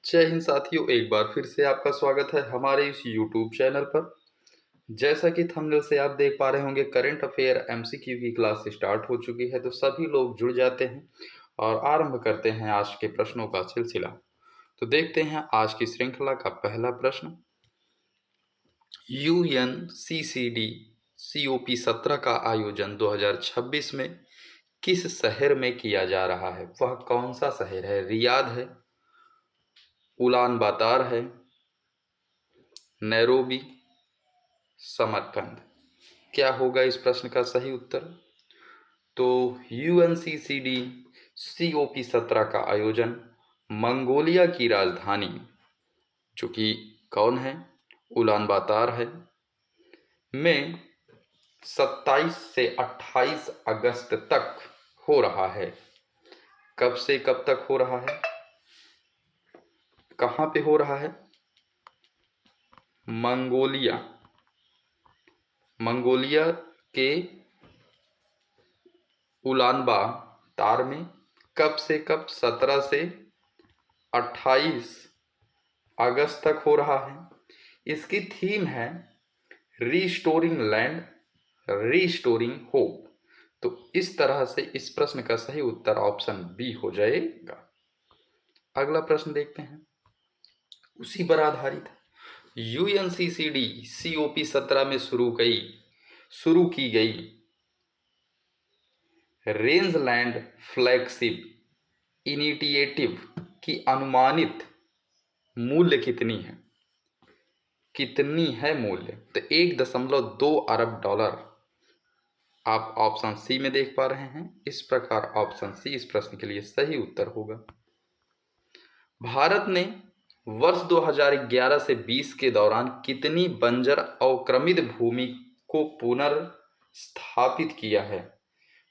जय हिंद साथियों, एक बार फिर से आपका स्वागत है हमारे इस YouTube चैनल पर। जैसा कि थंबनेल से आप देख पा रहे होंगे, करंट अफेयर MCQ की क्लास स्टार्ट हो चुकी है, तो सभी लोग जुड़ जाते हैं और आरंभ करते हैं आज के प्रश्नों का सिलसिला। तो देखते हैं आज की श्रृंखला का पहला प्रश्न। UNCCD COP17 का आयोजन 2026 में किस शहर में किया जा रहा है? वह कौन सा शहर है? रियाद है, उलान बातर है, नैरोबी, समरकंद। क्या होगा इस प्रश्न का सही उत्तर? तो UNCCD COP17 का आयोजन मंगोलिया की राजधानी, जो कि कौन है, उलान बातर है, में 27 से 28 अगस्त तक हो रहा है। कब से कब तक हो रहा है? कहाँ पे हो रहा है? मंगोलिया के उलान बातर में। कब से कब? 17 से 28 अगस्त तक हो रहा है। इसकी थीम है रीस्टोरिंग लैंड, रीस्टोरिंग होप। तो इस तरह से इस प्रश्न का सही उत्तर ऑप्शन बी हो जाएगा। अगला प्रश्न देखते हैं, उसी पर आधारित है। UNCCD COP17 में शुरू की गई रेंजलैंड फ्लैगशिप इनिशिएटिव की अनुमानित मूल्य कितनी है? कितनी है मूल्य? तो 1.2 अरब डॉलर आप ऑप्शन सी में देख पा रहे हैं। इस प्रकार ऑप्शन सी इस प्रश्न के लिए सही उत्तर होगा। भारत ने वर्ष 2011 से 20 के दौरान कितनी बंजर अवक्रमित भूमि को पुनर्स्थापित किया है?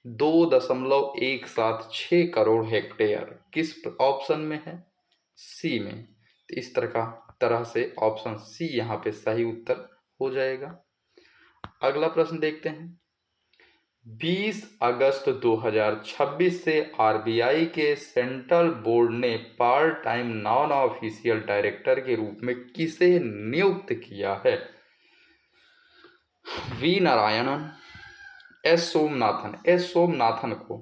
2.176 करोड़ हेक्टेयर। किस ऑप्शन में है? सी में। तो इस तरह से ऑप्शन सी यहाँ पे सही उत्तर हो जाएगा। अगला प्रश्न देखते हैं, 20 अगस्त 2026 से RBI के सेंट्रल बोर्ड ने part time non official director के रूप में किसे नियुक्त किया है? वी नारायणन, एस सोमनाथन को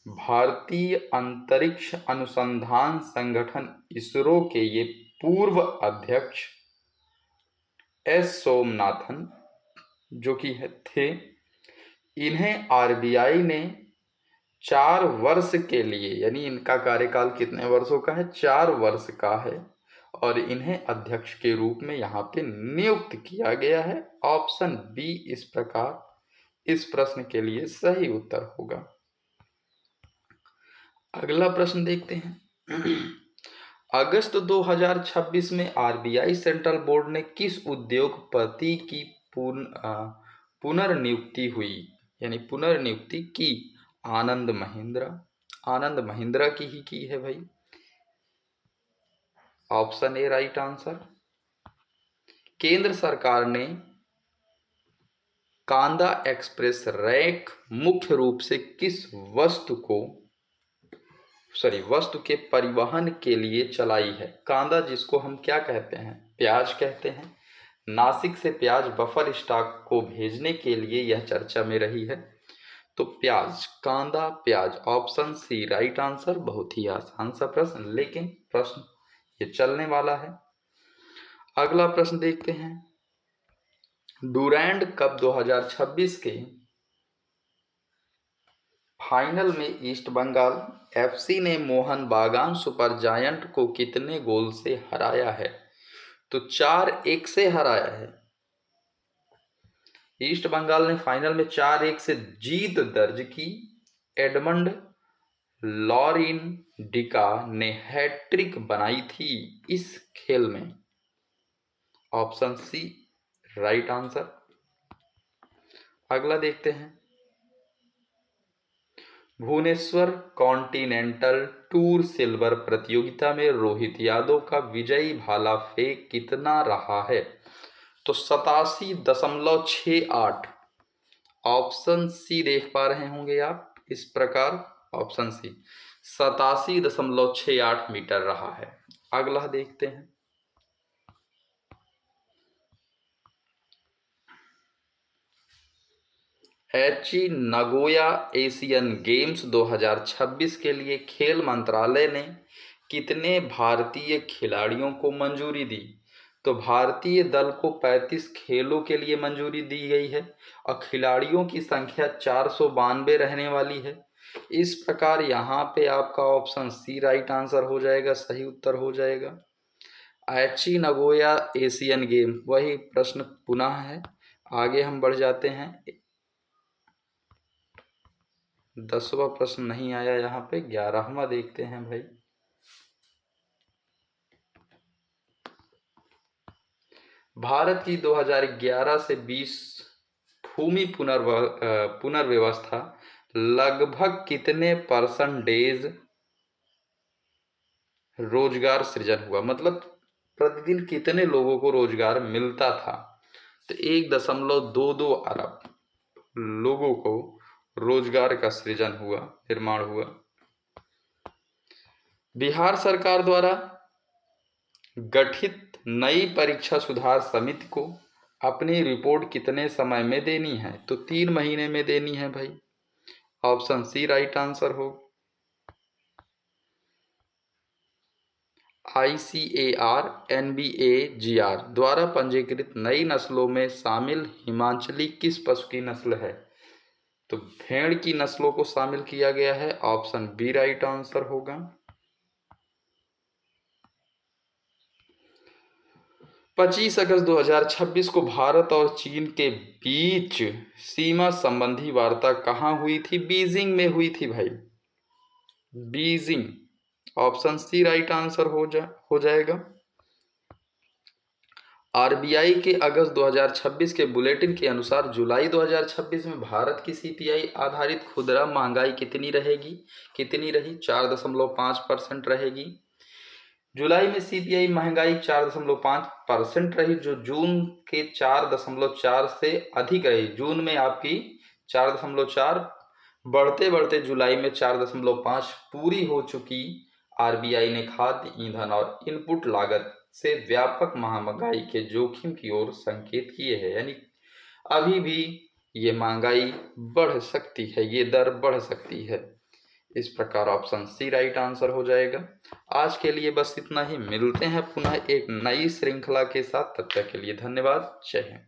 भारतीय अंतरिक्ष अनुसंधान संगठन इसरो के ये पूर्व अध्यक्ष एस सोमनाथन जो कि थे, इन्हें RBI ने 4 वर्ष के लिए, यानी इनका कार्यकाल कितने वर्षों का है? 4 वर्ष का है, और इन्हें अध्यक्ष के रूप में यहाँ पे नियुक्त किया गया है। ऑप्शन बी इस प्रकार इस प्रश्न के लिए सही उत्तर होगा। अगला प्रश्न देखते हैं, अगस्त 2026 में RBI सेंट्रल बोर्ड ने किस उद्योगपति की पुनर्नियुक्ति हुई, यानी पुनर्नियुक्ति की? आनंद महिंद्रा की ही की है भाई। Option A right answer. केंद्र सरकार ने कांदा एक्सप्रेस रैक मुख्य रूप से किस वस्तु के परिवहन के लिए चलाई है? कांदा जिसको हम क्या कहते हैं? प्याज कहते हैं। नासिक से प्याज बफर स्टॉक को भेजने के लिए यह चर्चा में रही है। तो कांदा प्याज, ऑप्शन सी राइट आंसर। बहुत ही आसान सा प्रश्न, लेकिन प्रश्न ये चलने वाला है। अगला प्रश्न देखते हैं, डुरैंड कप 2026 के फाइनल में ईस्ट बंगाल FC ने मोहन बागान सुपर जायंट को कितने गोल से हराया है? तो 4-1 से हराया है। ईस्ट बंगाल ने फाइनल में 4-1 से जीत दर्ज की। एडमंड लॉरिन-डिका ने हैट्रिक बनाई थी इस खेल में। Option C right answer. अगला देखते हैं, भुवनेश्वर कॉन्टिनेंटल टूर सिल्वर प्रतियोगिता में रोहित यादव का विजयी भाला फेंक कितना रहा है? तो 87.68। ऑप्शन सी देख पा रहे होंगे आप इस प्रकार। ऑप्शन सी 87.68 मीटर रहा है। अगला देखते हैं। एची नगोया एशियन गेम्स 2026 के लिए खेल मंत्रालय ने कितने भारतीय खिलाड़ियों को मंजूरी दी? तो भारतीय दल को 35 खेलों के लिए मंजूरी दी गई है और खिलाड़ियों की संख्या 492 रहने वाली है। इस प्रकार यहाँ पे आपका ऑप्शन सी राइट आंसर हो जाएगा, सही उत्तर हो जाएगा। एची नगोया एशियन गेम वही प्रश्न पुनः है। आगे हम बढ़ जाते हैं। 10वां प्रश्न नहीं आया यहाँ पे, 11वां देखते हैं भाई। भारत की 2011 से 20 भूमि पुनर्व्यवस्था लगभग कितने परसेंटेज रोजगार सृजन हुआ? मतलब प्रतिदिन कितने लोगों को रोजगार मिलता था? तो 1.22 अरब लोगों को रोजगार का सृजन हुआ, निर्माण हुआ। बिहार सरकार द्वारा गठित नई परीक्षा सुधार समिति को अपनी रिपोर्ट कितने समय में देनी है? तो 3 महीने में देनी है भाई। ऑप्शन सी राइट आंसर हो। ICAR NBAGR द्वारा पंजीकृत नई नस्लों में शामिल हिमाचली किस पशु की नस्ल है? तो भेड़ की नस्लों को शामिल किया गया है। ऑप्शन बी राइट आंसर होगा। 25 अगस्त 2026 को भारत और चीन के बीच सीमा संबंधी वार्ता कहाँ हुई थी? बीजिंग में हुई थी भाई, Beijing. Option C right answer हो जाएगा। RBI के अगस्त 2026 के बुलेटिन के अनुसार जुलाई 2026 में भारत की CPI आधारित खुदरा महंगाई कितनी रहेगी? कितनी रही? 4.5% रहेगी। जुलाई में CPI महंगाई 4.5% रही, जो जून के 4.4 से अधिक रही। जून में आपकी 4.4, बढ़ते बढ़ते जुलाई में 4.5 पूरी हो चुकी। RBI ने खाद्य, ईंधन और इनपुट लागत से व्यापक महंगाई के जोखिम की ओर संकेत किए हैं। यानी अभी भी ये महंगाई बढ़ सकती है, ये दर बढ़ सकती है। इस प्रकार ऑप्शन सी राइट आंसर हो जाएगा। आज के लिए बस इतना ही। मिलते हैं पुनः एक नई श्रृंखला के साथ। तब तक के लिए धन्यवाद। जय हिंद।